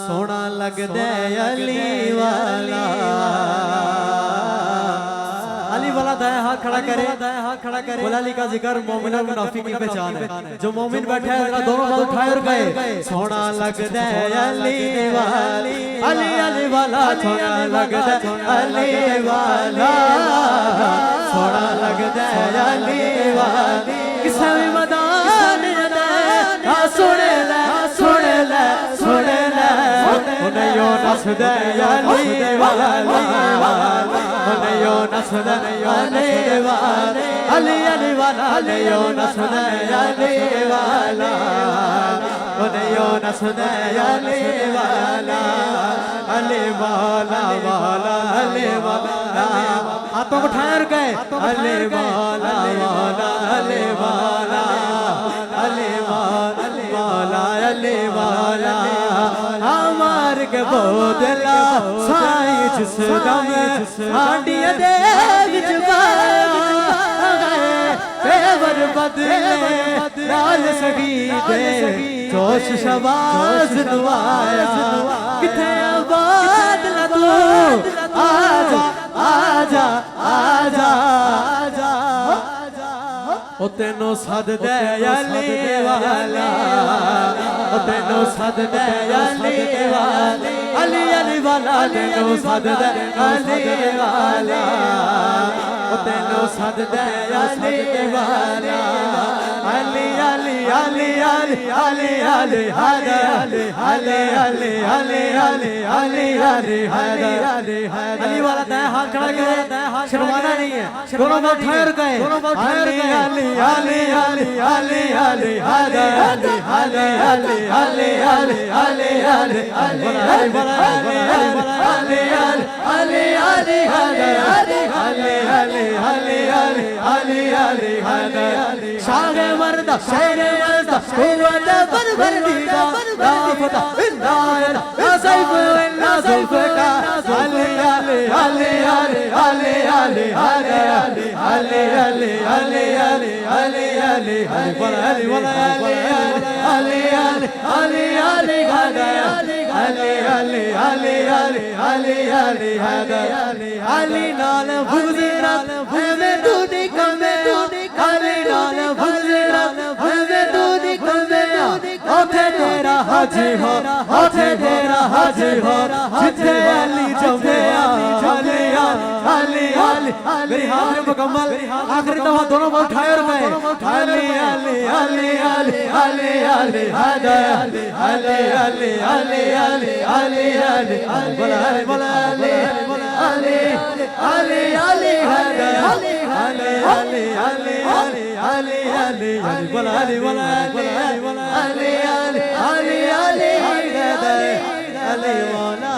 सोना लगदे अली वाला दाएं हाथ खड़ा करे बोला अली का जिक्र मोमिन और मुनाफिक की पहचान है। जो मोमिन बैठे हैं जरा दोनों हाथ उठाए और गए सोना लगदे अली वाला सोना लगदे अली वाला सोना लगदे अली वाला किसे भी मदान सुने ले उन्हें यो नसदे अली वाला उन्हें यो नसदे अली वाला अली वाला उन्हें यो नसदे अली वाला उन्हें यो नसदे अली वाला अली वाला वाला अली वाला हाथों को ठार गए अली वाला वाला अली वाला अली वाला अली वाला हमार के बोदला साई जिस दम आंडी दे विच पेवर बदले लाल सगी दे जोश शबाज दुआया किथे आबाद ला तू आजा आजा आजा आजा ओ तेनो सद दे अली वाला ओ तेनो सद दे अली वाला अली वाला तेनो सद दे अली वाला ओ तेनो सद दे अली वाला अली अली अली अली अली अली अली अली अली अली अली अली अली अली वाला दाएं हाथ खड़ा करे शर्माना नहीं है दोनों हाथ ठहर गए अली अली अली अली अली अली अली अली अली अली अली अली अली अली अली अली शागे मर्दा कुव्वत पर दीदा राफता इंदायरा सैफ इन्ना जुल्फका अली अली अली अली अली अली अली अली अली अली अली अली अली अली वाला अली अली अली अली अली अली अली अली अली अली अली अली अली नाल गुजरा हमें तू निकमे अली नाल गुजरा हमें तू निकमे ओथे तेरा हाजी हो ओथे तेरा हाजी हो जिथे अली जमेया अली अली अली मेरी हाथ में मुकम्मल आखिरी दफा दोनों बार उठाए और गए अली अली अली अली अली अली अली अली अली अली अली अली अली बोला बोला अली अली अली अली अली अली अली अली अली अली अली बोला अली बोला अली अली अली अली अली अली अली